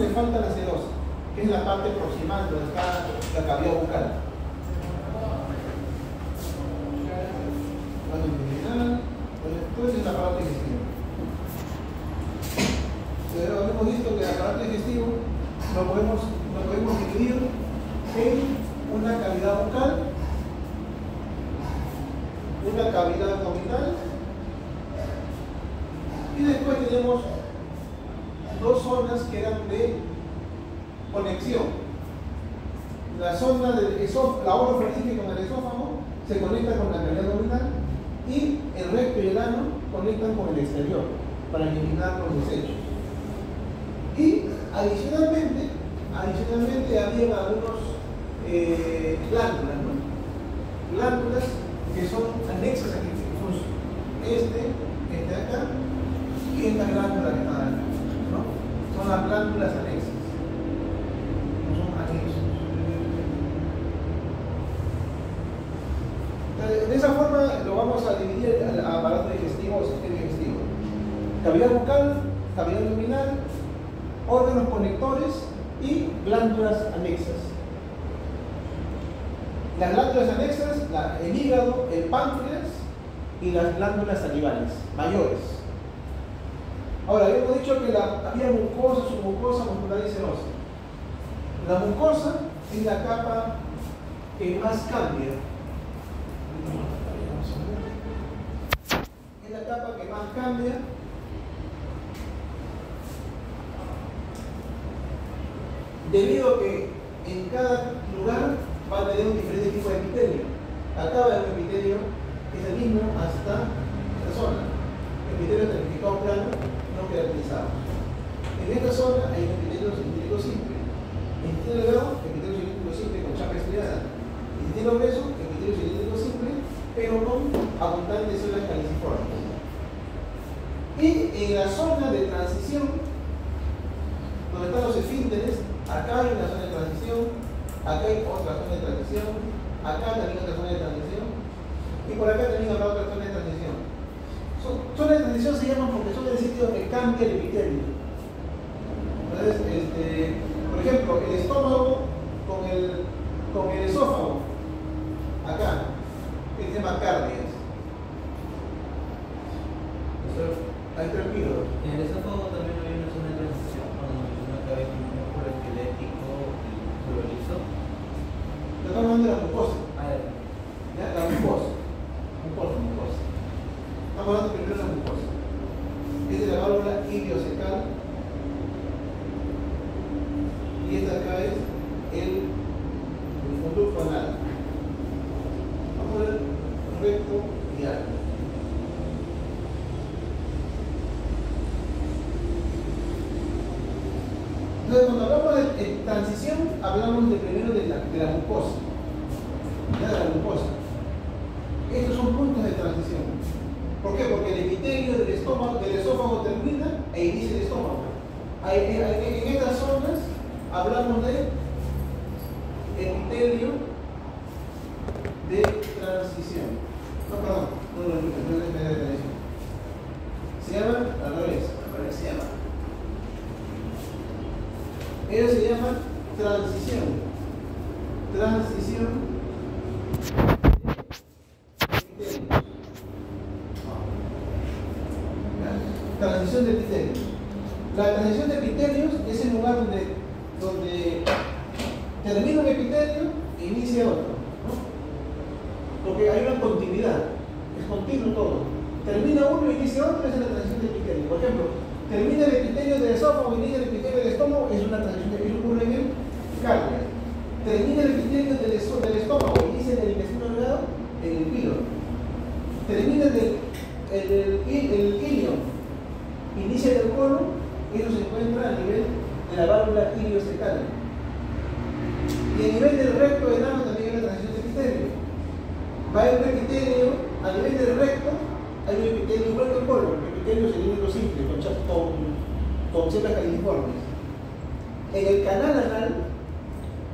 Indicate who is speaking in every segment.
Speaker 1: le falta la sedosa, que es la parte proximal donde está la cavidad bucal. Entonces es el aparato digestivo. Pero hemos visto que el aparato digestivo lo podemos dividir en una cavidad bucal, una cavidad abdominal, y después tenemos dos zonas que eran de conexión. La zona del esófago, la orofaringe con el esófago se conecta con la cavidad abdominal, y el recto y el ano conectan con el exterior para eliminar los desechos. Y adicionalmente había algunos glándulas, ¿no? Glándulas que son anexas aquí, este acá y esta glándula que está acá, ¿no? Son las glándulas anexas, no son anexos. De esa forma lo vamos a dividir al aparato digestivo o sistema digestivo: cavidad bucal, cavidad abdominal, órganos conectores y glándulas anexas. Las glándulas anexas, el hígado, el páncreas y las glándulas salivales mayores. Ahora, habíamos dicho que había mucosa, submucosa, muscular y serosa. La mucosa es la capa que más cambia. Es la capa que más cambia debido a que en cada lugar va a tener un diferente tipo de epitelio. Acá va a haber un epitelio que es el mismo hasta esta zona. Epitelio estratificado plano no queratinizado. En esta zona hay un epitelio cilíndrico simple. Intestino delgado, epitelio cilíndrico simple con chapa estriada. Intestino grueso, epitelio cilíndrico simple, pero con abundantes células caliciformes. Y en la zona de transición, donde están los esfínteres, acá hay una zona de transición, acá hay otra zona de transición, acá también otra zona de transición, y por acá también habrá otra zona de transición. Zonas de transición se llaman porque son el sitio donde cambia el epitelio. Entonces, por ejemplo, el estómago con el esófago, acá, que se llama cardias. Ahí está el píloro.
Speaker 2: En el esófago también hay una zona de transición cuando una cabeza un músculo esquelético y músculo liso.
Speaker 1: Estamos hablando de la mucosa.
Speaker 2: ¿Ya?
Speaker 1: La mucosa. Estamos hablando primero de la mucosa. Esta es la válvula iliocecal. Y esta acá es el conducto anal. Vamos a ver recto y ano. Entonces, cuando hablamos de transición, hablamos primero de la mucosa. De la mucosa. Estos son puntos de transición. ¿Por qué? Porque el epitelio del esófago termina e inicia el estómago. En estas zonas hablamos de epitelio de transición. No, perdón, no es epitelio de transición. Se llaman al revés, se llama. Ellos se llaman transición. Transición de epitelios. La transición de epitelios es el lugar donde termina un epitelio e inicia otro, ¿no? Porque hay una continuidad, es continuo todo. Termina uno e inicia otro, esa es la transición de epitelio. Por ejemplo, termina el epitelio del esófago e inicia el epitelio del estómago, es una transición que ocurre en el cardia. Termina el epitelio del estómago e inicia en el intestino delgado, en el píloro. Termina el ilio, inicia en el colon, y eso se encuentra a nivel de la válvula iliocecal. Y a nivel del recto del ano también hay una transición de epitelio. Va a haber un epitelio, a nivel del recto, hay un epitelio igual que el colon, epitelio cilíndrico simple, con células caliciformes. En el canal anal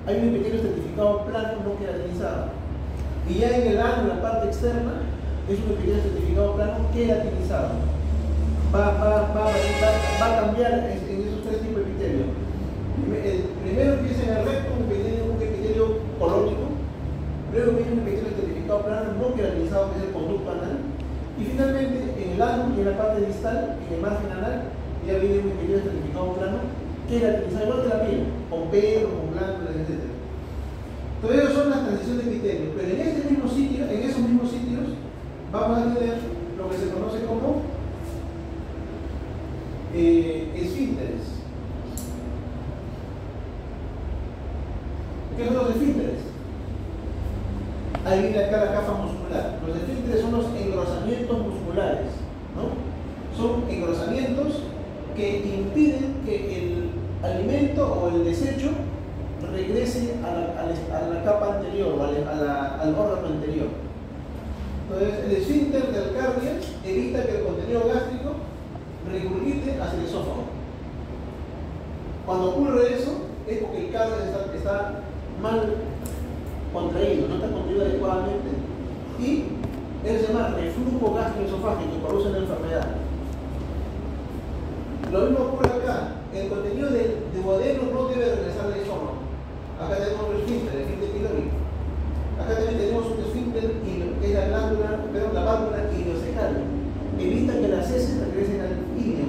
Speaker 1: hay un epitelio estratificado plano no queratinizado. Y ya en el ano, en la parte externa, es un epitelio estratificado plano queratinizado. Va a cambiar en esos tres tipos de epitelio. Primero empieza en el recto un epitelio colónico, luego viene un epitelio estratificado plano no queratinizado, que es el conducto anal, y finalmente en el ano y en la parte distal, en el margen anal, ya viene un epitelio estratificado plano queratinizado, igual que la piel, con pelo, con glándulas, etc. Entonces, esas son las transiciones de epitelio, pero en esos mismos sitios, vamos a tener lo que se conoce como esfínteres. ¿Qué son los esfínteres? Ahí viene acá la capa muscular. Los esfínteres son los engrosamientos musculares, ¿no? Son engrosamientos que impiden que el alimento o el desecho regrese a la capa anterior o al órgano anterior. Entonces, el esfínter del cardio evita que el contenido gástrico regurgite hacia el esófago. Cuando ocurre eso, es porque el cardio está mal contraído, no está contraído adecuadamente, y eso se llama reflujo gastroesofágico y produce una enfermedad. Lo mismo ocurre acá. El contenido del duodeno no debe regresar al estómago. Acá tenemos el esfínter pilórico. Acá también tenemos un esfínter que es la válvula iliocecal. Evita que las heces regresen al ilio.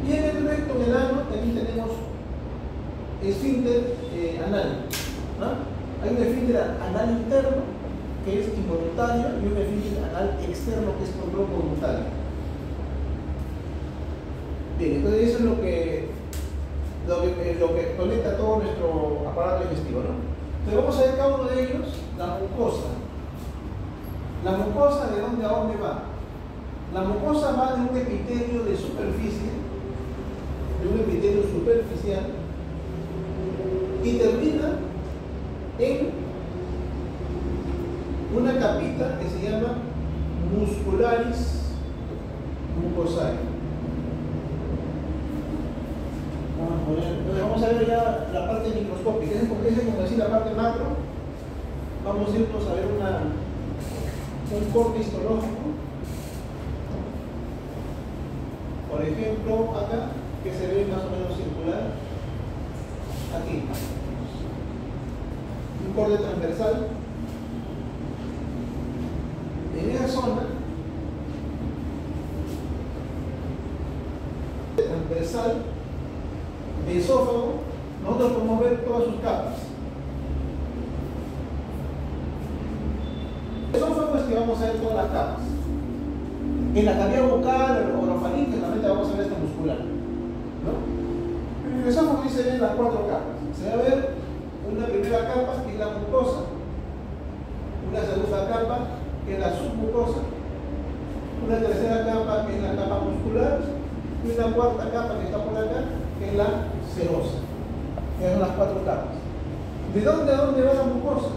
Speaker 1: Y en el recto, en el ano, también tenemos esfínter anal, ¿no? Hay un esfínter anal interno que es involuntario y un esfínter anal externo que es voluntario. Bien, entonces eso es lo que conecta todo nuestro aparato digestivo, ¿no? Entonces vamos a ver cada uno de ellos. La mucosa. La mucosa, ¿de dónde a dónde va? La mucosa va de un epitelio de superficie, de un epitelio superficial, y termina en una capita que se llama muscularis mucosae. Vamos a ver ya la parte microscópica. Es como decir la parte macro. Vamos a irnos a ver un corte histológico. Por ejemplo, acá, que se ve más o menos circular. Aquí. Un corte transversal. En esa zona transversal de esófago, nosotros podemos ver todas sus capas. El esófago es que vamos a ver todas las capas. En la cavidad bucal o orofaringe realmente vamos a ver esta muscular, ¿no? En el esófago sí se ven las 4 capas. Se va a ver una primera capa que es la mucosa, una segunda capa que es la submucosa, una tercera capa que es la capa muscular y una cuarta capa que está por acá que es la serosa. Esas son las 4 capas. ¿De dónde a dónde va la mucosa?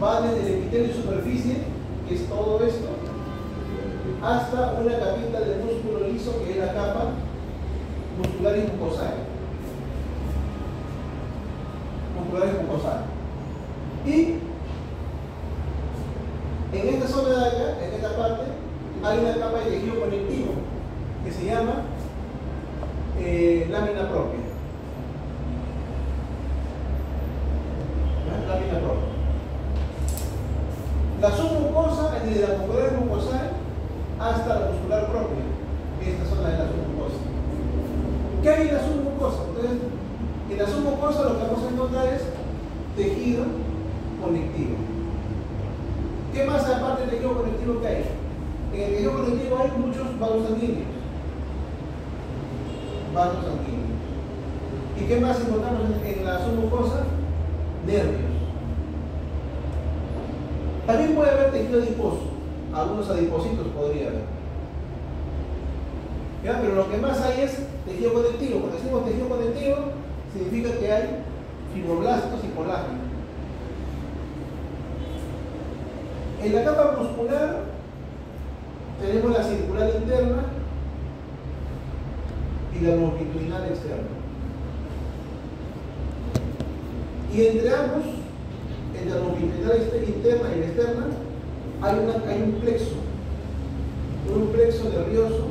Speaker 1: Va desde el epitelio de superficie, que es todo esto, hasta una capita de músculo liso que es la capa muscularis mucosae. Muscularis mucosae. Y en esta zona de acá, en esta parte, hay una capa de tejido conectivo que se llama lámina propia. Lámina propia. La submucosa es desde la muscular mucosae hasta la muscular propia. Esta zona es la submucosa. ¿Qué hay en la submucosa? Entonces, en la submucosa lo que vamos a encontrar es tejido conectivo. ¿Qué más aparte del tejido conectivo que hay? En el tejido conectivo hay muchos vasos sanguíneos. Vasos sanguíneos. ¿Y qué más encontramos en la submucosa? Nervios. También puede haber tejido adiposo. Algunos adipocitos podría haber. ¿Ya? Pero lo que más hay es tejido conectivo. Cuando decimos tejido conectivo, significa que hay fibroblastos y colágeno. En la capa muscular tenemos la circular interna y la longitudinal externa. Y entre ambos, entre la longitudinal interna y la externa, hay un plexo nervioso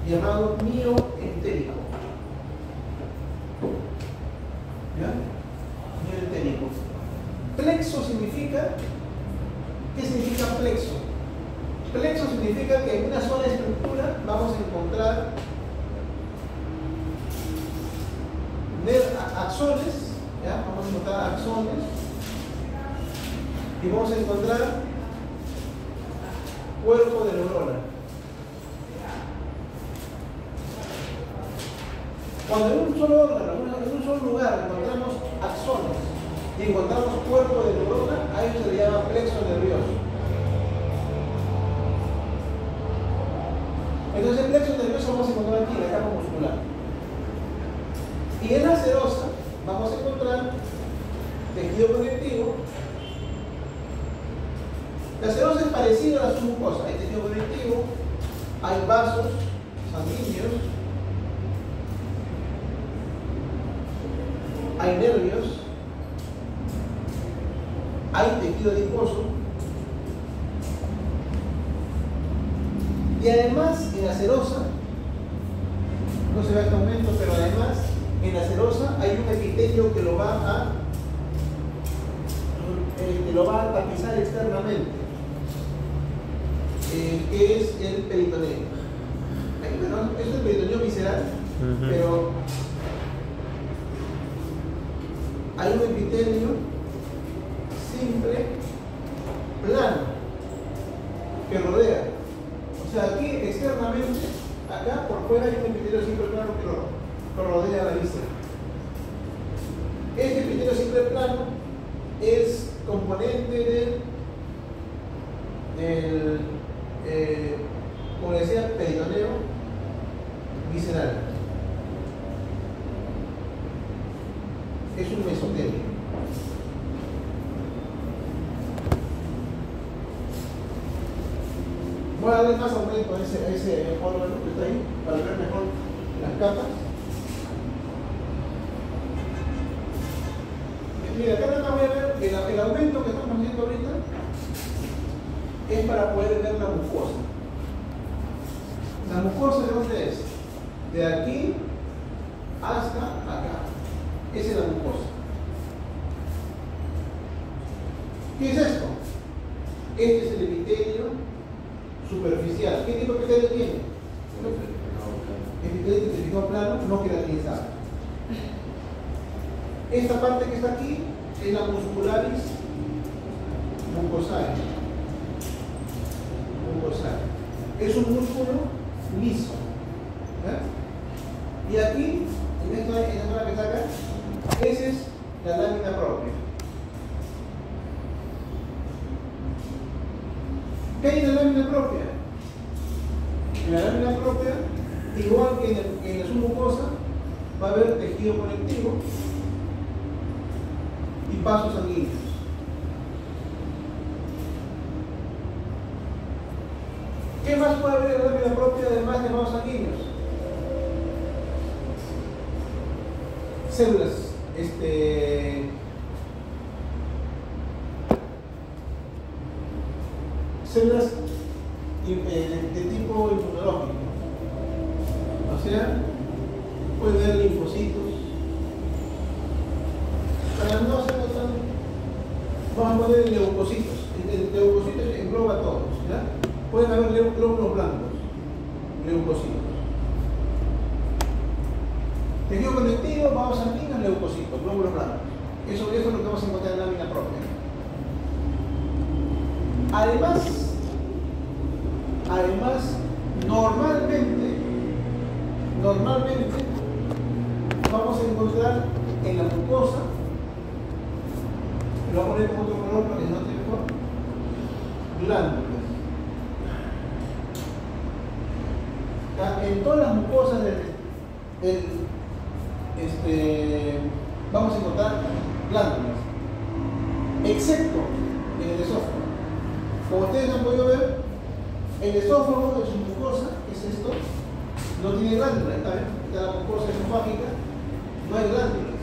Speaker 1: llamado mioentérico. ¿Qué significa plexo? Plexo significa que en una sola estructura vamos a encontrar axones, ¿ya? Vamos a encontrar axones y vamos a encontrar cuerpo de neurona. Cuando en un solo órgano, en un solo lugar encontramos axones y encontramos cuerpo de neurona, a ello se le llama plexo nervioso. Entonces el plexo nervioso vamos a encontrar aquí, en la capa muscular. Y en la serosa vamos a encontrar tejido conectivo. La serosa es parecida a la submucosa. Hay tejido conectivo, hay vasos sanguíneos, hay nervios, hay tejido adiposo. Y además en la serosa, no se ve en este momento, pero además en la serosa hay un epitelio que lo va a tapizar externamente, que es el peritoneo. Bueno, es el peritoneo visceral, pero hay un epitelio simple, plano, que rodea. O sea, aquí externamente, acá por fuera hay un epitelio simple plano que lo rodea la víscera. Este epitelio simple plano es componente como decía, peritoneo visceral. Es un mesotelio. Voy a darle más aumento a ese órgano que está ahí para ver mejor las capas. Mira, acá nada más voy a ver que el aumento que estamos haciendo ahorita es para poder ver la mucosa. ¿La mucosa de dónde es? De aquí hasta acá. Esa es la mucosa. ¿Qué es esto? Este es el epitelio superficial. ¿Qué tipo de epitelio tiene? Epitelio testificado plano, no queratinizado. Esta parte que está aquí es la muscularis mucosae. Es un músculo liso. ¿Eh? Y aquí, en esta zona que está acá, esa es la lámina propia. ¿Qué hay en la lámina propia? En la lámina propia, igual que en la submucosa, va a haber tejido conectivo y vasos sanguíneos. ¿Qué más puede haber en la lámina propia además de vasos sanguíneos? Células, células de tipo inmunológico. O sea, puede haber linfocitos. Para no hacerlo tan, vamos a poner leucocitos. El leucocito engloba a todos, ¿ya? Pueden haber glóbulos blancos, leucocitos. Tejido conectivo, vasos sanguíneos, leucocitos, glóbulos blancos. Eso es lo que vamos a encontrar en la lámina propia. Además, normalmente vamos a encontrar en la mucosa, lo voy a poner con otro color para que se note mejor, glándulas. En todas las mucosas vamos a encontrar glándulas, excepto en el esófago. Como ustedes han podido ver, el esófago de su mucosa, que es esto, no tiene glándulas. ¿Está bien? Esta es la mucosa esofágica, no hay glándulas.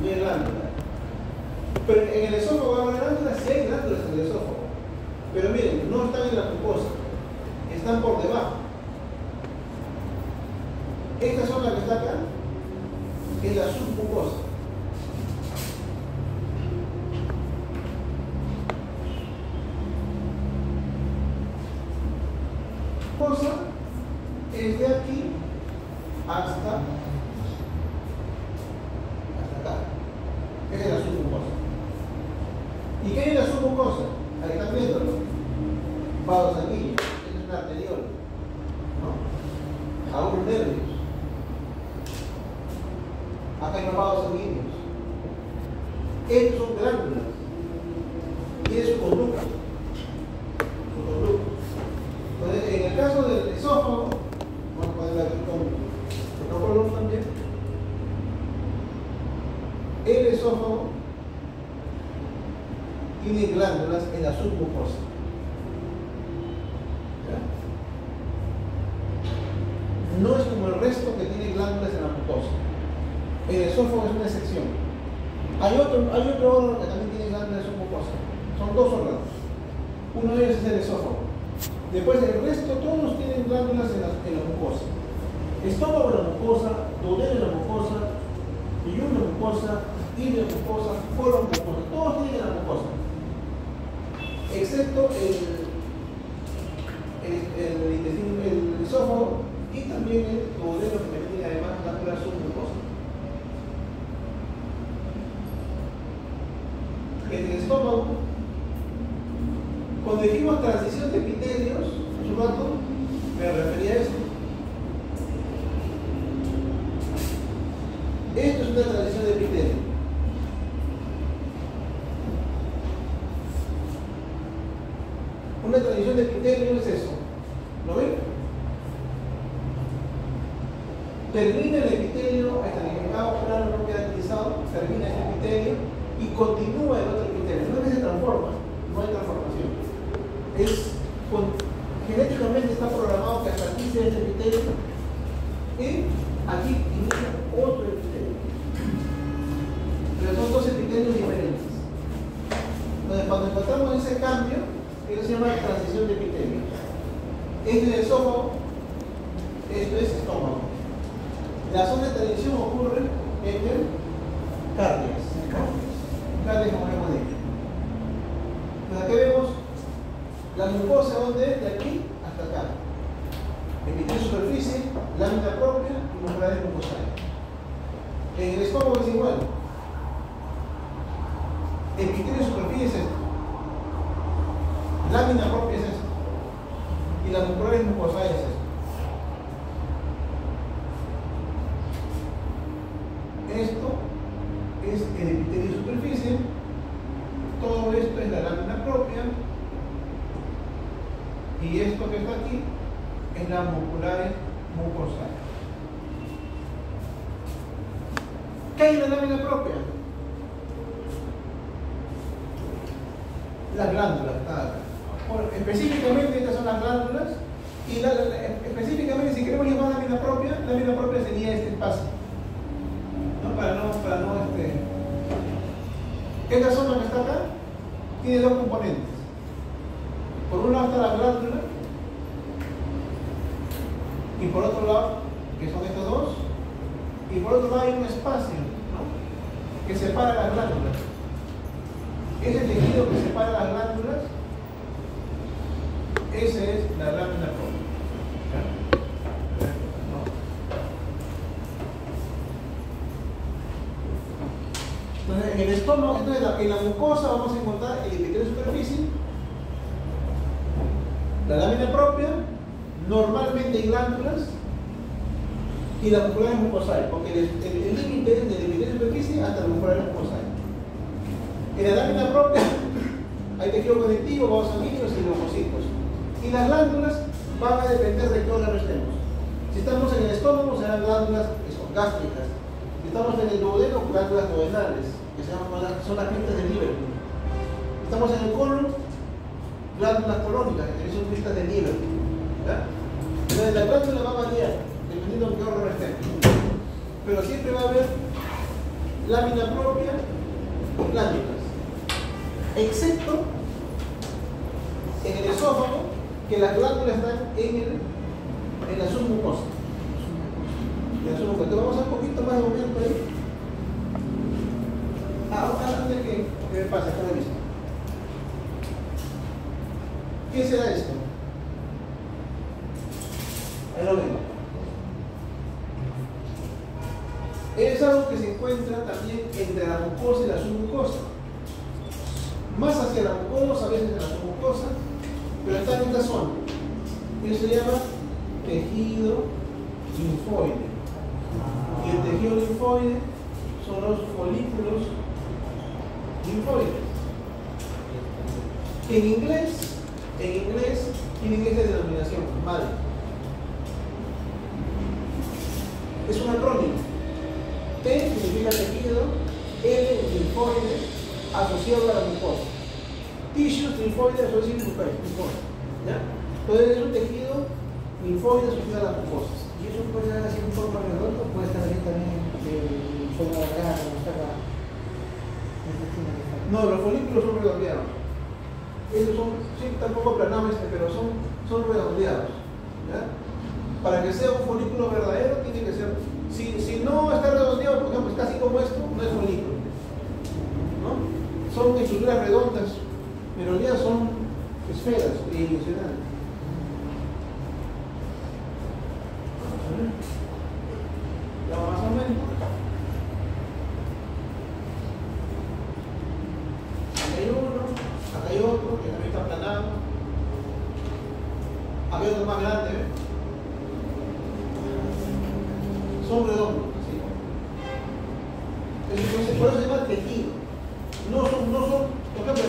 Speaker 1: No hay glándulas. Pero en el esófago va a haber glándulas, sí hay glándulas en el esófago. Pero miren, no están en la mucosa, están por debajo. Esta zona que está acá es la submucosa. submucosa es de aquí hasta acá. Esa es la submucosa. ¿Y qué es la submucosa? Ahí están viéndolo. Vasos sanguíneos. Es una arteriola, ¿no? Algunos nervios. Acá hay vasos sanguíneos. Estos son glándulas. Y es su conducto. Entonces, en el caso del esófago, vamos a ponerlo aquí con otro color también. El esófago tiene glándulas en la submucosa. ¿Ya? No es como el resto que tiene glándulas en la mucosa. El esófago es una excepción. Hay otro órgano que también tiene glándulas en su mucosa. Son dos órganos. Uno de ellos es el esófago. Después el resto todos tienen glándulas en la mucosa. Estómago en la mucosa, duodeno en la mucosa, yuyú en la mucosa, hilo en la mucosa, colon en la mucosa. Todos tienen en la mucosa. Excepto el intestino, el esófago y también el duodeno que tiene además glándulas submucosas. En el estómago, cuando dijimos transición de epitelios, hace un rato me refería a esto. Esto es una transición de epitelio. Una transición de epitelio es eso. ¿Lo ven? Termina el epitelio, hasta el ligado plano no queda utilizado, termina este epitelio y continúa el otro epitelio. No es que se transforma, no hay transformación. Genéticamente está programado que hasta aquí sea este epitelio y aquí inicia otro epitelio. Pero son dos epitelios diferentes. Entonces, cuando encontramos ese cambio, eso se llama transición de epitelio. Este es el esófago, esto es estómago. La zona de transición ocurre en el cardias. Cardias, como hemos dicho. Entonces, aquí vemos la mucosa, donde es de aquí hasta acá. Epitelio superficie, lámina propia y membranas mucosales. En el estómago es igual. Epitelio superficie es esto. Lámina propia es esto. Y las membranas mucosales es esto. Esto es el epitelio de superficie, todo esto es la lámina propia y esto que está aquí es la musculares mucosales. ¿Qué hay en la lámina propia? Las glándulas. Bueno, específicamente estas son las glándulas y específicamente si queremos llamar lámina propia sería este espacio. Esta zona que está acá tiene dos componentes. Por un lado está la glándula y por otro lado, que son estos dos, y por otro lado hay un espacio, ¿no?, que separa las glándulas. Ese tejido que separa las glándulas, esa es la lámina propia. Entonces, en el estómago, en la mucosa vamos a encontrar el epitelio de superficie, la lámina propia, normalmente hay glándulas y las musculares mucosales, porque el límite es del epitelio de superficie hasta las musculares mucosales. En la lámina propia hay tejido conectivo, vasos sanguíneos y leucocitos. Y las glándulas van a depender de qué órgano estemos. Si estamos en el estómago serán glándulas gástricas. Si estamos en el duodeno, glándulas duodenales, que son las pistas del Liverpool. Si estamos en el colon, glándulas colónicas, que también son pistas del Liverpool. Entonces la glándula va a variar, dependiendo de qué órgano estemos. Pero siempre va a haber lámina propia y glándulas. Excepto en el esófago, que las glándulas están en la submucosa. Entonces vamos a un poquito más de momento ahí. Antes que me pase, acá de vista. ¿Qué será esto? mucosa. Más hacia la mucosa, a veces en la submucosa, pero está en esta zona. Eso se llama tejido linfoide. Y el tejido linfoide son los folículos linfoides. En inglés tienen esta denominación, MAL. Es un acrónimo. T significa tejido, L linfoide asociado a la mucosa. Tissues linfoide asociado a la mucosa. ¿Ya? Entonces es un tejido linfoide asociado a las mucosas.
Speaker 3: ¿Y eso puede dar así en forma redonda o puede estar así también en forma alargada como está acá?
Speaker 1: No, los folículos son redondeados. Ellos son, sí, tampoco planados, pero son redondeados. ¿Ya? Para que sea un folículo verdadero tiene que ser, si no está redondeado, por ejemplo, está así como esto, no es folículo, ¿no? Son estructuras redondas, pero en realidad son esferas tridimensionales. Ya más o menos. Acá hay uno, acá hay otro que también está aplanado. Acá hay otro más grande, ¿eh? Son redondos, ¿sí? Entonces, por eso se llama tejido. No son, por ejemplo,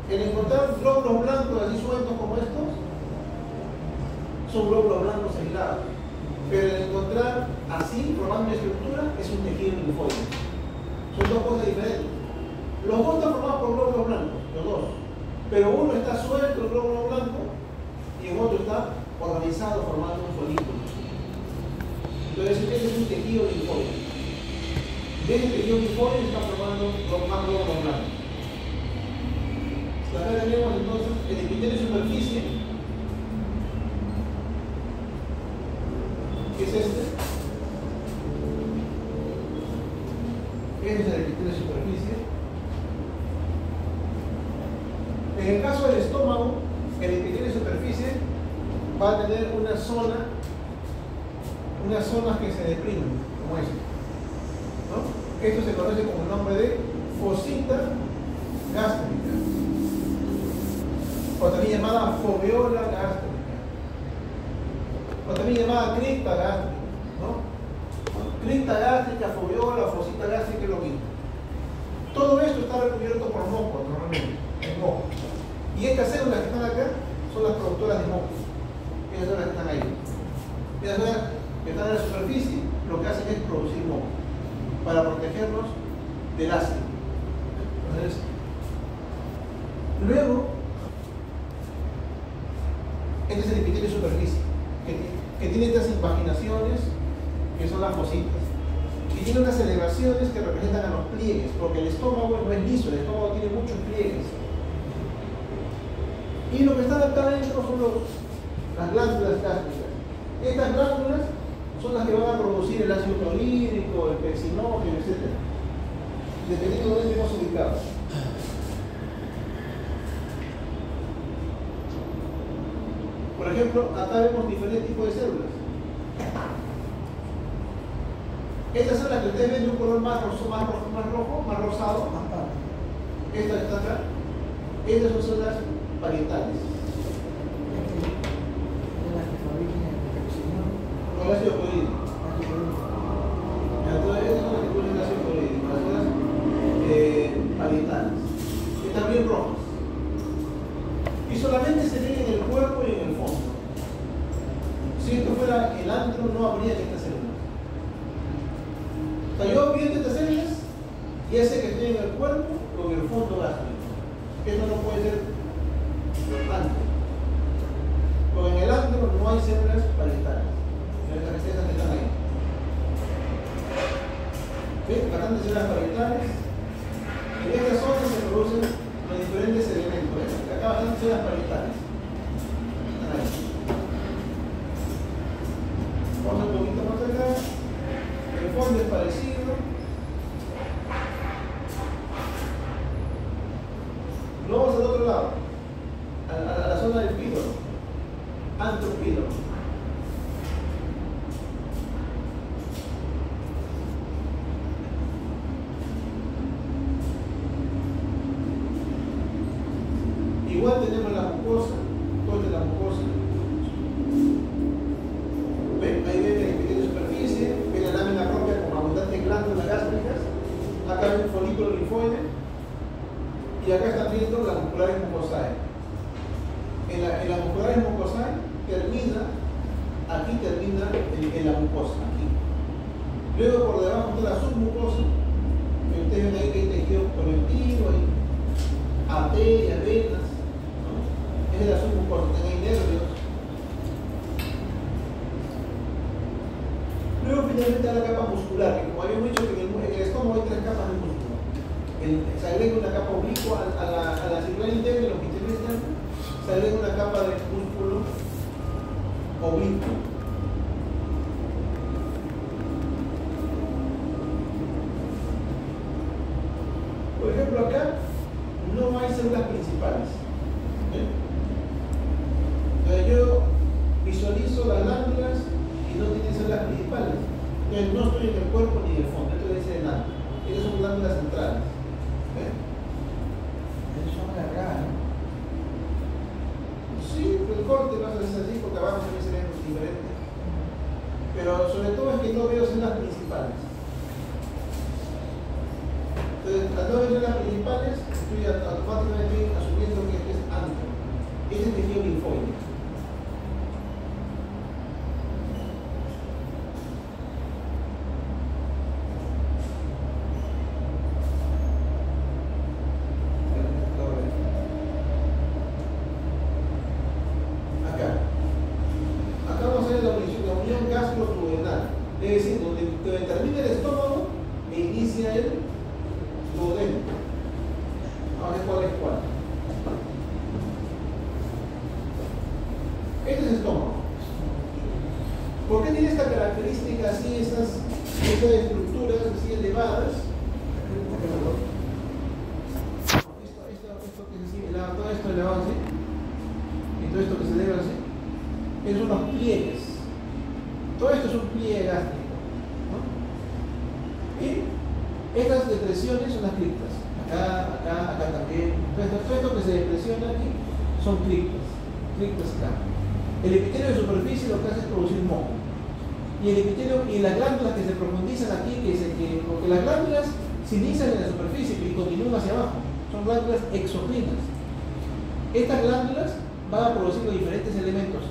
Speaker 1: el encontrar glóbulos blancos así sueltos como estos, son glóbulos blancos aislados. Pero el encontrar así, formando una estructura, es un tejido linfoide. Son dos cosas diferentes. Los dos están formados por glóbulos blancos, los dos. Pero uno está suelto, el glóbulo blanco, y el otro está organizado, formando un folículo. Entonces, este es un tejido linfoide. De este tejido linfoide está formando más glóbulos blancos. Acá tenemos entonces el epitelio superficie, que es este. Este es el epitelio superficie. En el caso del estómago, el epitelio superficie va a tener unas zonas que se deprimen, como esto, ¿no? Esto se conoce como el nombre de fosita gástrica, o también llamada foveola gástrica, o también llamada cripta gástrica, ¿no? Cripta gástrica, foveola, fosita gástrica es lo mismo. Todo esto está recubierto por moco, normalmente, es moco. Y estas células que están acá son las productoras de moco. Esas son las que están ahí. Esas son las que están en la superficie, lo que hacen es producir moco para protegernos del ácido. Entonces, luego, este es el epitelio superficie, que tiene estas impaginaciones, que son las fositas, y tiene unas elevaciones que representan a los pliegues, porque el estómago no es liso, el estómago tiene muchos pliegues. Y lo que está acá adentro son las glándulas gástricas. Estas glándulas son las que van a producir el ácido clorhídrico, el peccinógeno, etc. Dependiendo de dónde estemos ubicados. Por ejemplo, acá vemos diferentes tipos de células. Estas son las que ustedes ven de un color más rojo, más rosado. Esta que está acá. Estas son células parietales. Con el ácido clorhídrico. Entonces, estas son las que producen el ácido clorhídrico, las células parietales. Están bien rojas. Y solamente se ven en el cuerpo y en el fondo. Si esto fuera el antro, no habría estas células. O sea, yo viendo estas células, ya sé que estoy en el cuerpo o en el fondo gástrico. Esto no puede ser antro. Porque en el antro no hay células parietales. Estas recetas que están ahí. ¿Ven? Bastantes células parietales. En estas zonas se producen los diferentes elementos. ¿Ves? Acá bastantes células parietales. Están ahí. Vamos un poquito más acá. El fondo es parecido. Luego vamos al otro lado, a la zona del píloro, antropíloro. igual tenemos la mucosa, toda esta es la mucosa. ¿Ven? Ahí ven el epitelio de superficie, ven la lámina propia con abundantes glándulas gástricas, acá hay un folículo linfoide y acá están viendo las musculares mucosae. En las musculares mucosae aquí termina en la mucosa, aquí. Luego por debajo está la submucosa, que ustedes ven ahí que hay tejido conectivo, hay arterias, venas, ¿no? Esa es la submucosa, hay nervios. Luego finalmente está la capa muscular, que como habíamos dicho que en el estómago hay 3 capas de músculo. Se agrega una capa oblicua a la circular interna y longitudinal externa, se agrega una capa de músculo oblicuo. Por ejemplo, acá no hay células principales. Entonces yo visualizo las glándulas y no tienen células principales. Entonces no estoy en el cuerpo ni en el fondo, esto dice nada. Esas son glándulas centrales.
Speaker 3: Eso son alargadas, ¿no?
Speaker 1: Sí, el corte no es así porque abajo también se ven diferentes. Pero sobre todo es que no veo células principales. Entonces, las no veo células principales, estoy automáticamente asumiendo que este es antro. Este es tejido linfoide. Es decir, donde termina el estómago, me inicia el duodeno. Ahora, ¿cuál es cuál? Este es el estómago. ¿Por qué tiene esta característica así, estas estructuras así elevadas? Esto que es así, todo esto elevado así, y todo esto que se eleva así, esos son los pliegues. Todo esto es un pliegue gástrico, ¿no? Y estas depresiones son las criptas. Acá también. Todo esto que se depresiona aquí son criptas. Criptas acá. El epitelio de superficie lo que hace es producir moco. Y el epitelio y las glándulas que se profundizan aquí, porque las glándulas se inician en la superficie y continúan hacia abajo. Son glándulas exocrinas. Estas glándulas van a producir los diferentes elementos.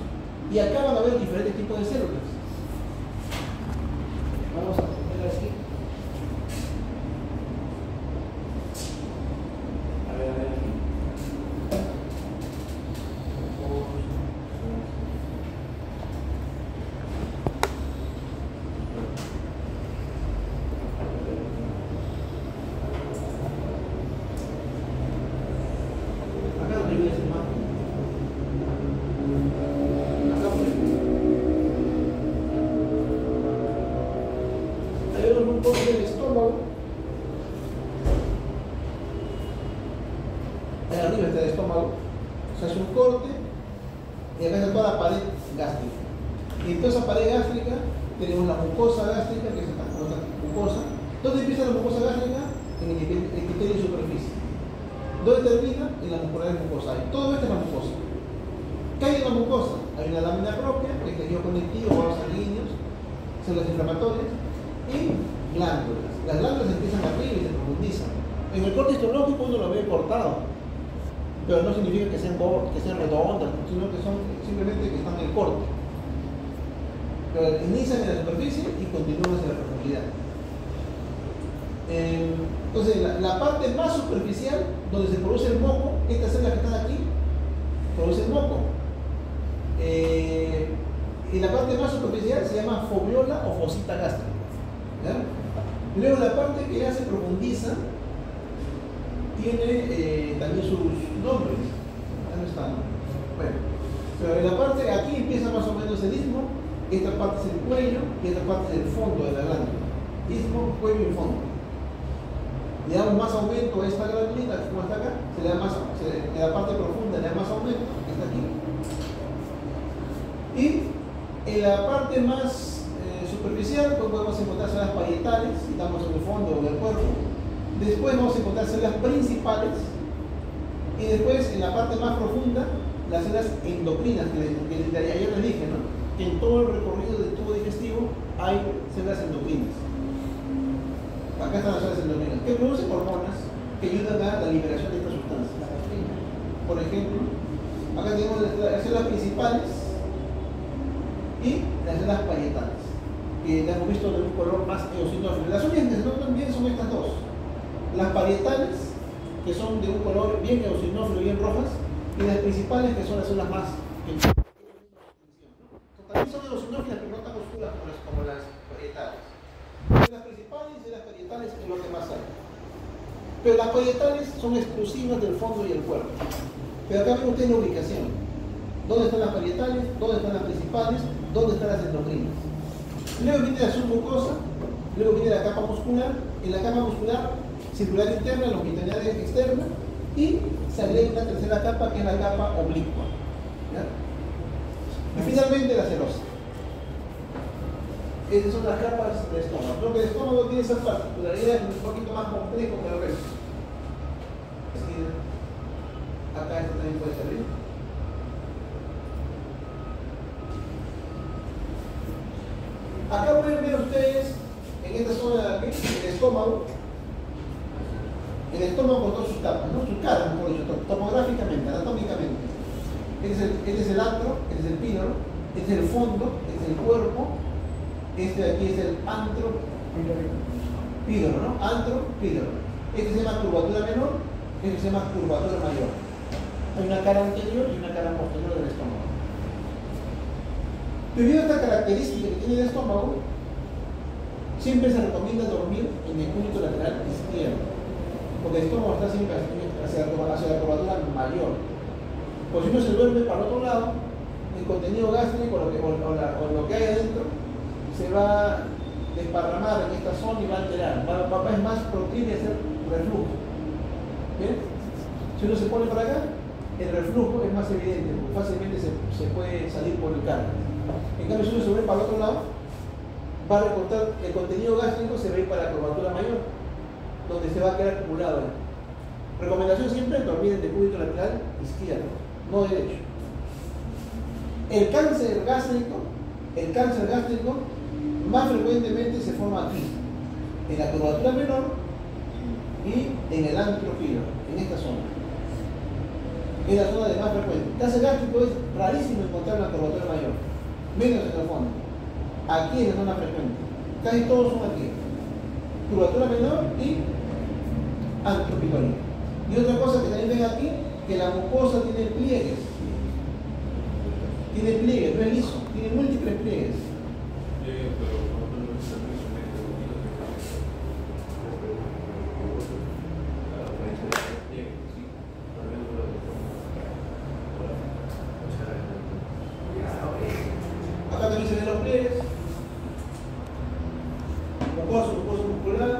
Speaker 1: Y acá van a haber diferentes tipos de células. Vamos a poner así. A ver aquí. Acá no hay ese mapa. Acá por ejemplo. Un poco del estómago. Ahí arriba está el estómago. Se hace un corte y acá está toda la pared gástrica. Y en toda esa pared gástrica tenemos la mucosa gástrica, que es esta mucosa. ¿Dónde empieza la mucosa gástrica? En el epitelio de superficie. ¿Dónde termina? En la muscular mucosa. Y todo esto es la mucosa. ¿Qué hay en la mucosa? Hay una lámina propia, que es tejido conectivo, vasos sanguíneos, células inflamatorias y glándulas. Las glándulas empiezan arriba y se profundizan. En el corte histológico uno lo ve cortado, pero no significa que sean redondas, sino que son simplemente que están en el corte. Pero inician en la superficie y continúan hacia la profundidad. Entonces, la parte más superficial, donde se produce el moco, estas células que están aquí, producen moco. Y la parte más superficial se llama foviola o fosita gástrica. ¿Ya? Luego la parte que ya se profundiza tiene también sus nombres. ¿Dónde están? Bueno, pero en la parte, aquí empieza más o menos el istmo, esta parte es el cuello y esta parte es el fondo de la glándula. Istmo, cuello y fondo. Le damos más aumento a esta glándula, como está acá, se le da más, en la parte profunda le da más aumento, que está aquí. Y en la parte más superficial, pues podemos encontrar células parietales, si estamos en el fondo del cuerpo. Después vamos a encontrar células principales, Y después, en la parte más profunda, las células endocrinas, que ayer les dije, ¿no? Que en todo el recorrido del tubo digestivo hay células endocrinas. Acá están las células endocrinas, que producen hormonas que ayudan a la liberación de estas sustancias. Por ejemplo, acá tenemos las células principales y las células parietales, que las hemos visto de un color más eosinófilo. Las únicas que se notan bien son estas dos. Las parietales, que son de un color bien eosinófilo, bien rojas, y las principales, que son las células más... También son eosinófilas, pero no tan oscuras como las parietales. Las principales y las parietales es lo que más hay. Pero las parietales son exclusivas del fondo y el cuerpo. Pero acá ven ustedes la ubicación. ¿Dónde están las parietales? ¿Dónde están las principales? ¿Dónde están las endocrinas? Luego viene la submucosa, luego viene la capa muscular. En la capa muscular, circular interna, longitudinal externa, y se agrega una tercera capa que es la capa oblicua. ¿Ya? Y finalmente la serosa. Estas son las capas del estómago. Creo que el estómago tiene esas particularidades un poquito más complejo que el resto. Así, acá esto también puede salir. Acá pueden ver ustedes, en esta zona de aquí, el estómago. El estómago con todas sus capas, ¿no? Sus caras, mejor dicho, topográficamente, anatómicamente. Este es el antro, este es el píloro, este es el fondo, este es el cuerpo, este de aquí es el antro, píloro, ¿no? Antro, píloro. Este se llama curvatura menor, este se llama curvatura mayor. Hay una cara anterior y una cara posterior del estómago. Debido a esta característica que tiene el estómago, siempre se recomienda dormir en el cúbito lateral izquierdo, porque el estómago está siempre hacia la curvatura mayor. Pues si uno se duerme para el otro lado, el contenido gástrico o lo que hay adentro se va a desparramar en esta zona y va a alterar. Es más proclive a hacer reflujo. ¿Bien? Si uno se pone para acá, el reflujo es más evidente, porque fácilmente se puede salir por el cardio. En cambio, si uno se ve para el otro lado, va a recortar el contenido gástrico, se va a ir para la curvatura mayor, donde se va a quedar acumulado. Recomendación siempre: dormir en decúbito lateral izquierdo, no derecho. El cáncer gástrico más frecuentemente se forma aquí, en la curvatura menor y en el antro píloro, en esta zona. Es la zona de más frecuente. El cáncer gástrico es rarísimo encontrar en la curvatura mayor, menos en el fondo. Aquí es la zona frecuente. Casi todos son aquí. Curvatura menor y antro píloro. Y otra cosa que también ven aquí, que la mucosa tiene pliegues. Tiene pliegues, no es liso, tiene múltiples pliegues. Acá también se ven los pliegues. Mucosa muscular.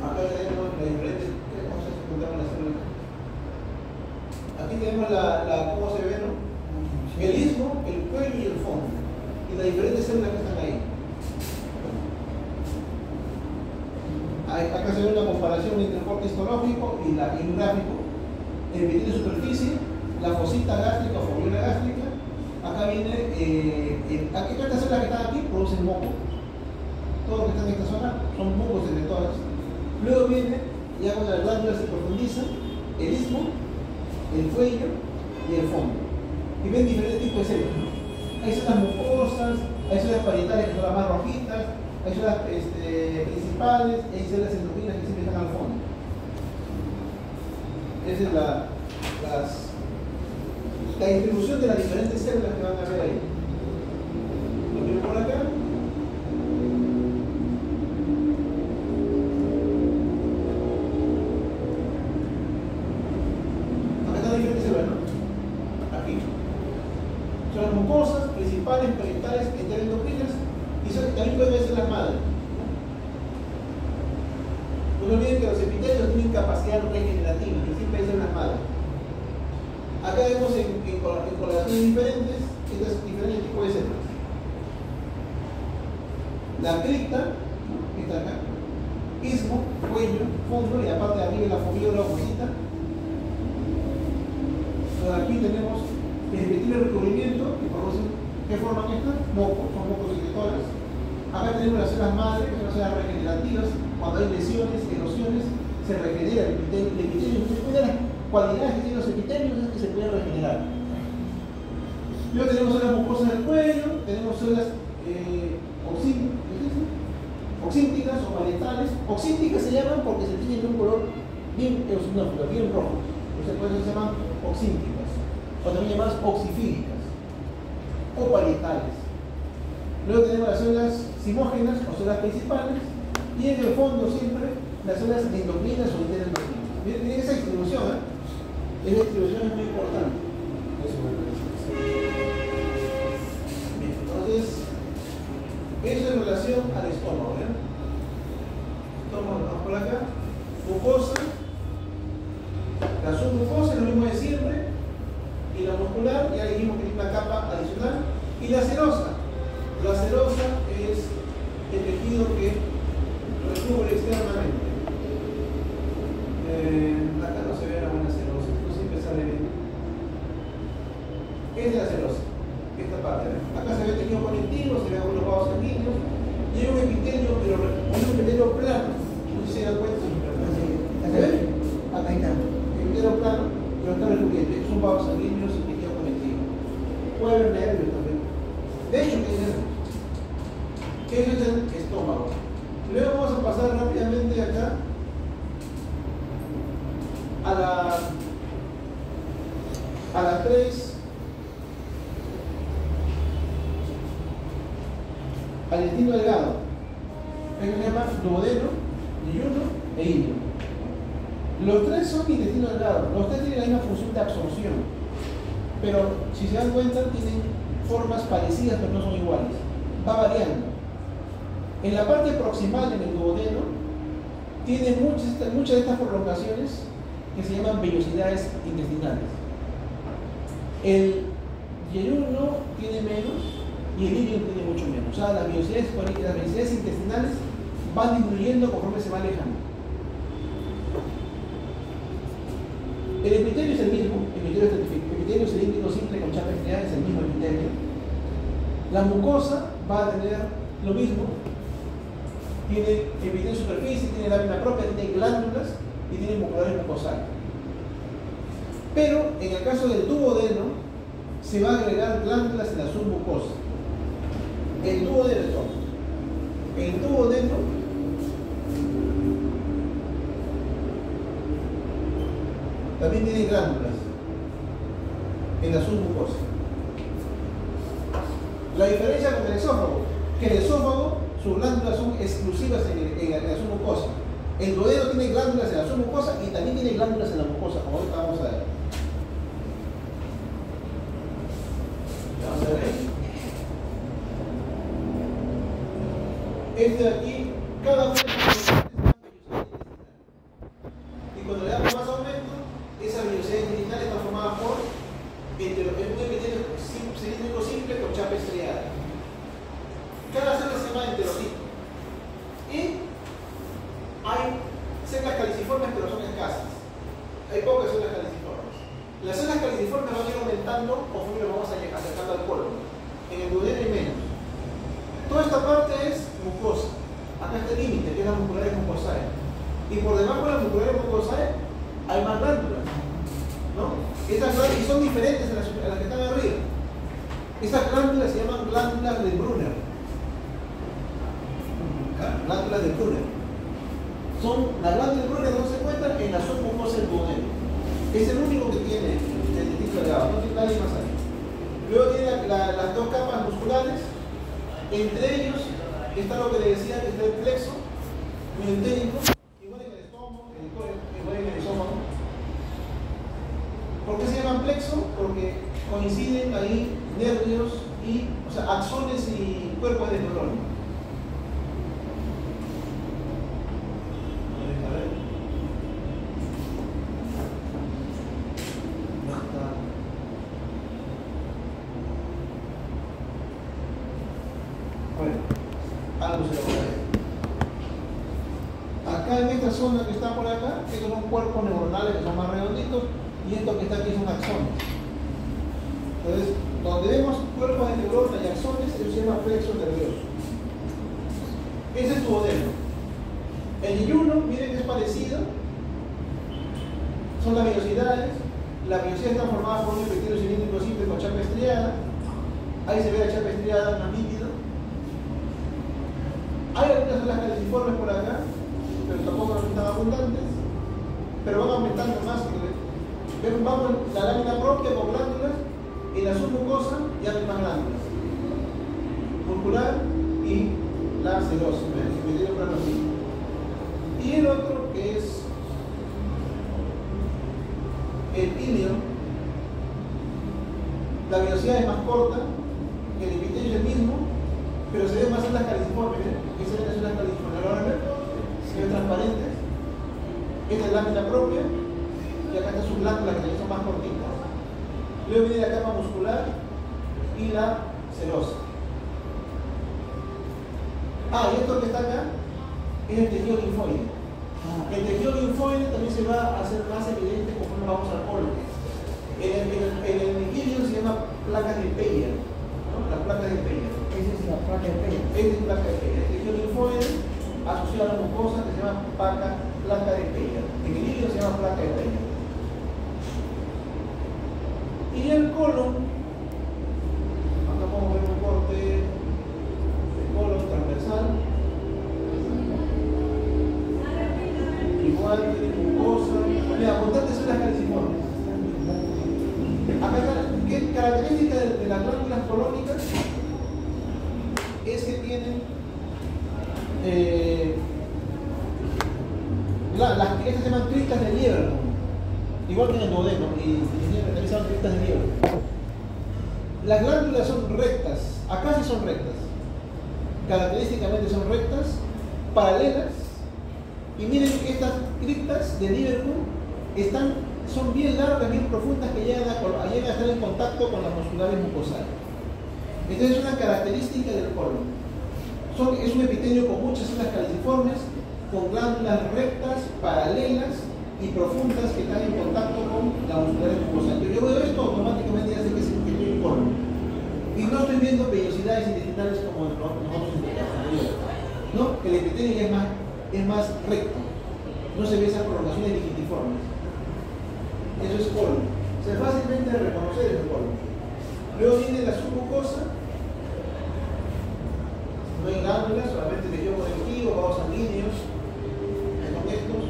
Speaker 1: Acá tenemos las diferentes cosas que contamos las células. Aquí tenemos cómo se ve, ¿no? El istmo, el cuello y el fondo. Y las diferentes células que están ahí. Acá se ve una comparación entre el corte histológico y un gráfico. El que tiene superficie, la fosita gástrica o fobiola gástrica. Acá viene, aquí todas estas células que están aquí producen moco. Todo lo que está en esta zona son mocos entre todas. Luego viene, ya cuando la glándula se profundiza, el istmo, el cuello y el fondo. Y ven diferentes tipos de células, ¿no? Hay células mucosas, hay células parietales que son las más rojitas, hay células principales, hay células endocrinas que siempre están al fondo. Esa es la distribución de las diferentes células que van a ver ahí. Lo mismo por acá. Acá están diferentes células, ¿no? Aquí. Son las mucosas, principales, parietales, enteroendocrinas, y también pueden ser las madres. No olviden que los epitelios tienen capacidad regenerativa, que siempre hay las madres. Acá vemos en coloraciones diferentes estos diferentes tipos de células. La cripta, que está acá, istmo, cuello, fondo, y aparte de arriba la fobiola o fosita. Entonces aquí tenemos el epitelio de recubrimiento que producen, ¿qué forman estas? Mocos, son mocos secretores. Acá tenemos las células madre, que son las células regenerativas. Cuando hay lesiones, erosiones, se regenera el epitelio. El epitelio, una de las cualidades que tienen los epitelios es que se pueden regenerar. Luego tenemos células mucosas del cuello, tenemos células oxínticas o parietales. Oxínticas se llaman porque se tienen de un color bien eosinófilo, bien rojo. Por eso se llaman oxínticas. O también llamadas oxifílicas o parietales. Luego tenemos las células simógenas o células principales. Y en el fondo siempre las células endocrinas o interendocrinas. Miren esa distribución, ¿eh? Esa distribución es muy importante. Bien, entonces, eso en relación al estómago, ¿eh? Estómago, vamos por acá. Mucosa. La submucosa es lo mismo de siempre. Y la muscular, ya dijimos que tiene una capa adicional. Y la serosa. La serosa es el tejido que recubre externamente. Acá no se ve la buena serosa, no siempre sale bien. Esta es la serosa, esta parte. Acá se ve el tejido conectivo, se ve algunos vasos sanguíneos y hay un epitelio, pero un epitelio plano. No sé si se dan cuenta. ¿Se ve? Acá está. El epitelio plano, pero está recubriendo. Estos son vasos sanguíneos y tejido conectivo. Puede haber nervios también. De hecho, ¿qué es eso? ¿Qué es el estómago? Luego vamos a pasar rápidamente acá a la 3, al intestino delgado. Que se llama duodeno, yeyuno e ilio. Los tres son intestino delgado. Los tres tienen la misma función de absorción, pero si se dan cuenta tienen formas parecidas pero no son iguales. Va variando. En la parte proximal, en el duodeno, tiene muchas de estas prolongaciones que se llaman vellosidades intestinales. El yeyuno tiene menos y el ilio tiene mucho menos. O sea, las vellosidades intestinales van disminuyendo conforme se va alejando. El epitelio es el mismo, el epitelio cilíndrico simple con chapa estriada es el mismo epitelio. La mucosa va a tener lo mismo. Tiene epitelio en superficie, tiene lámina propia, tiene glándulas y tiene muculares mucosales. Pero en el caso del duodeno se va a agregar glándulas en la submucosa. El duodeno también tiene glándulas en la submucosa. La diferencia con el esófago, que el esófago sus glándulas son exclusivas en la submucosa. El duodeno tiene glándulas en la submucosa y también tiene glándulas en la mucosa, como ahorita vamos a ver. Vamos a ver ahí. Este de aquí, cada una de estas vellosidades y cuando le damos más aumento, esas vellosidades intestinales están formadas por un epitelio cilíndrico simple con chapa estriada. Cada célula se llama enterocito. Y hay células caliciformes, pero son escasas. Hay pocas células caliciformes. Las células caliciformes van a ir aumentando conforme nos vamos acercando al colon. En el duodeno hay menos. Toda esta parte es mucosa. Acá está el límite, que es la musculares mucosae. Y por debajo de las musculares mucosae hay más glándulas, ¿no? Estas glándulas, y son diferentes a las que están arriba. Estas glándulas se llaman glándulas de Brunner. Glándulas de Brunner. Las glándulas de Brunner no se encuentran en la submucosa del duodeno. Es el único que tiene el intestino delgado, no tiene nadie más ahí. Luego tiene las dos capas musculares. Entre ellos está lo que le decía que está el plexo miotérico, igual en el estómago, igual en el esófago. ¿Por qué se llaman plexo? Porque coinciden ahí nervios y, o sea, axones y cuerpos de neurona. Acá en esta zona que está por acá, estos son cuerpos neuronales que son más redonditos y esto que está aquí son axones. Entonces, donde vemos cuerpos de neurona y axones, eso se llama plexo nervioso. Ese es tu modelo. El yeyuno, miren que es parecido. Son las vellosidades. La vellosidad está formada por un epitelio cilíndrico simple con chapa estriada. Ahí se ve la chapa estriada más nítido. Hay algunas zonas caliciformes por acá, pero tampoco no son tan abundantes. Pero van aumentando más. Vamos en la lámina propia con glándulas, y la submucosa ya hay más glándulas. Muscular y la serosa, el epitelio planoso. Y el otro que es el ilio. La velocidad es más corta, el epitelio es el mismo, pero se ven más células caliciformes. Esas son las células caliciformes. ¿Lo van a ver? Se ven transparentes. Esta es la lámina propia, y acá están sus glándulas que son más cortitas. Luego viene la capa muscular y la serosa. Y esto que está acá es el tejido linfoide. El tejido linfoide también se va a hacer más evidente conforme vamos al polo. El ilio se llama placas de Peyer, ¿no? Las placas de Peyer.
Speaker 3: Esa es la placa de Peyer.
Speaker 1: Esta es placa de Peyer. El tejido linfoide asociado a la mucosa que se llama placa de Peyer. En el ilio se llama placa de Peyer. Y el colon, acá podemos ver un corte de colon transversal. Igual tiene mucosa. Mira, abundantes son las caliciformes. Acá, ¿qué característica de las glándulas colónicas? Es que tienen estas se llaman cristas de Lieberman, igual que en el duodeno, y realizaban cristas de Lieberman. Las glándulas son rectas, acá sí son rectas, característicamente son rectas, paralelas. Y miren que estas criptas de Lieberman son bien largas, bien profundas, que llegan a estar en contacto con las musculares mucosales. Entonces es una característica del colon. Es un epitelio con muchas células caliciformes, con glándulas rectas, paralelas y profundas que están en contacto con las musculares mucosales. Yo veo esto, automáticamente ya sé que es el epitelio colon. Y no estoy viendo vellosidades intestinales como nosotros entendemos, ¿no? El epitelio ya es más recto, no se ve esas prolongaciones digitiformes. Eso es colon. Se fácilmente reconocer el colon. Luego viene la submucosa. No hay glándulas, solamente tejido conectivo, vasos sanguíneos, que son estos,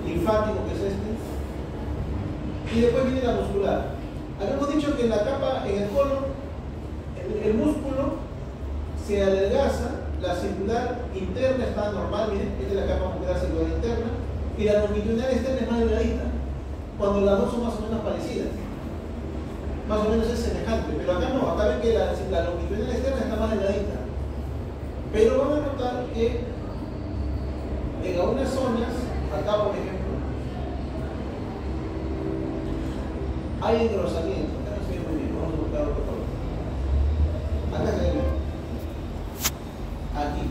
Speaker 1: linfático, que es este. Y después viene la muscular. Habíamos dicho que en la capa, en el colon, el músculo se adelgaza. La circular interna está normal, miren, esta es la capa muscular circular interna, y la longitudinal externa es más delgadita, cuando las dos son más o menos parecidas. Más o menos es semejante, pero acá no, acá ven que la longitudinal externa está más delgadita. Pero van a notar que en algunas zonas, acá por ejemplo, hay engrosamiento. Acá no se ve muy bien, vamos a buscar otro color. Acá se ve bien. Aquí.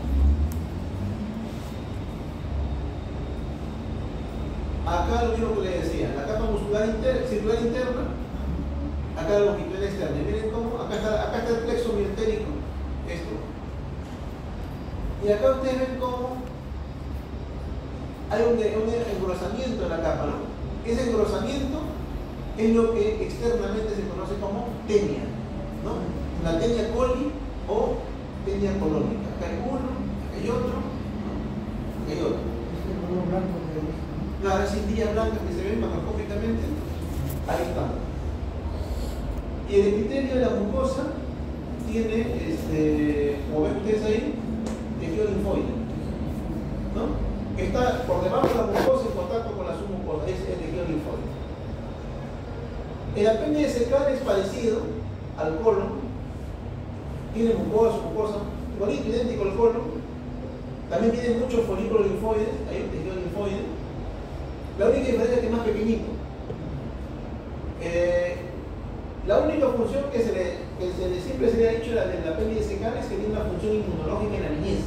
Speaker 1: Acá lo mismo que les decía, la capa muscular circular interna, acá la longitud externa. Y miren cómo, acá está el plexo miotérico, esto. Y acá ustedes ven cómo hay un engrosamiento en la capa, ¿no? Ese engrosamiento es lo que externamente se conoce como tenia, ¿no? La tenia coli o tenia colónica. Acá hay uno, acá hay otro, acá hay otro.
Speaker 3: Este color blanco que
Speaker 1: Las cintillas blancas que se ven macroscópicamente, ahí están. Y el epitelio de la mucosa tiene, como ven ustedes ahí, tejido linfoide, ¿no? Está por debajo de la mucosa en contacto con la submucosa, es el tejido linfoide. El apéndice secal es parecido al colon, tiene mucosa, igualito, idéntico al colon. También tiene muchos folículos linfoides, hay un tejido linfoide. La única diferencia es que es más pequeñito. La única función que siempre se le ha dicho del apéndice secal es que tiene una función inmunológica en la niñez.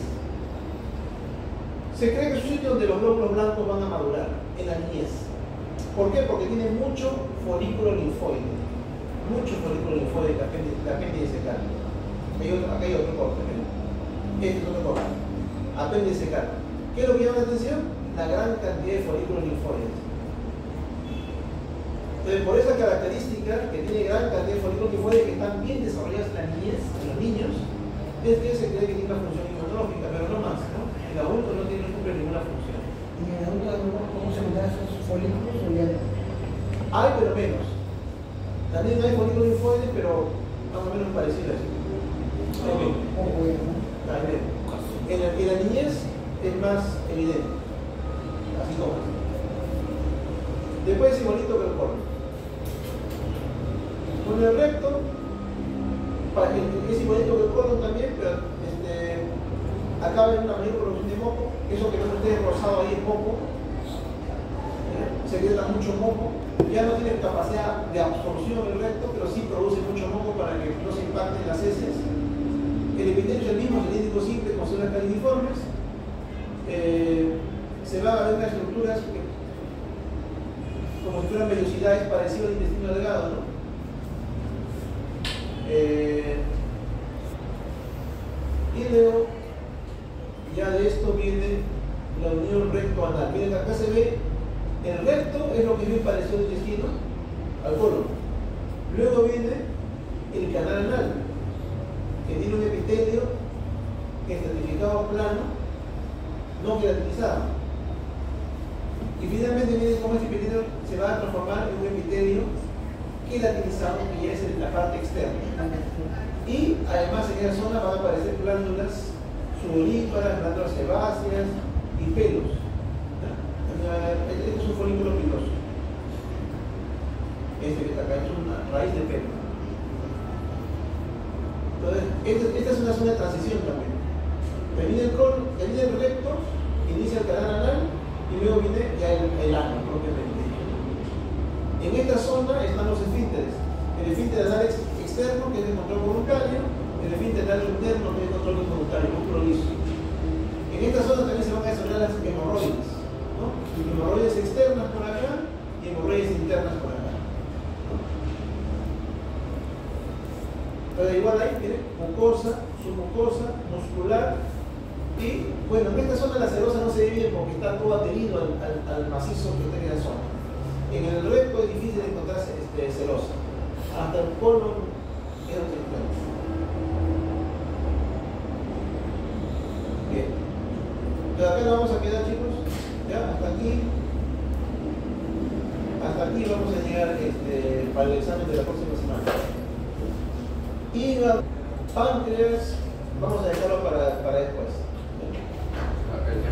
Speaker 1: Se cree que es un sitio donde los glóbulos blancos van a madurar, en la niñez. ¿Por qué? Porque tiene mucho folículo linfoide. muchos folículos linfoides de apéndice carne. Acá hay otro corte, ¿ven? Este es otro corte. Apéndice carne. ¿Qué es lo que llama la atención? La gran cantidad de folículos linfoides. Entonces, por esa característica, que tiene gran cantidad de folículos linfoides que están bien desarrollados en la niñez, en los niños, es que se cree que tiene una función inmunológica, pero no más, ¿no? El adulto no cumple ninguna función.
Speaker 3: ¿Y en el adulto cómo se me da esos folículos o ya no?
Speaker 1: Hay, pero menos. También hay folículos linfoides, pero más o menos parecidos. Hay menos. Hay menos. En la niñez es más evidente. Así como. Después es igualito que el colon. Con el recto es igualito que el colon también, pero acá ven una mayor producción de moco. Eso que ven ustedes rosado ahí es moco. Se queda mucho moco. Ya no tiene capacidad de absorción el recto, pero sí produce mucho moco para que no se impacten las heces. El epitelio es el mismo, cilíndrico simple, con células caliniformes. Se van a ver unas estructuras como si fueran vellosidades parecidas al intestino delgado, ¿no? Y luego, ya de esto viene la unión recto-anal. Miren, acá se ve el recto, es lo que es bien parecido al intestino, al colon. Luego viene el canal anal, que tiene un epitelio estratificado plano, no queratinizado. Y finalmente miren cómo este epitelio se va a transformar en un epitelio queratinizado, que ya es en la parte externa. Y además en esa zona van a aparecer glándulas sudoríparas, glándulas sebáceas y pelos. Este es un folículo piloso. Este que está acá es una raíz de pelo. Entonces, esta es una zona de transición también. Termina el recto, inicia el canal anal y luego viene ya el ano propiamente. En esta zona están los esfínteres. El esfínter anal externo, que es de control voluntario, el esfínter anal interno, que es de control involuntario, músculo liso. En esta zona también se van a desarrollar las hemorroides, ¿no? Hemorroides externas por acá y hemorroides internas por acá. Pero igual ahí tiene mucosa, submucosa, muscular y, bueno, en esta zona la serosa no se divide porque está todo adherido al macizo que está en esa zona. En el recto es difícil encontrar serosa. Hasta el colon es donde se encuentra. Bien. Pero acá nos vamos a quedar, chicos. Ya, hasta aquí. Hasta aquí vamos a llegar para el examen de la próxima semana. Y páncreas, vamos a dejarlo para después.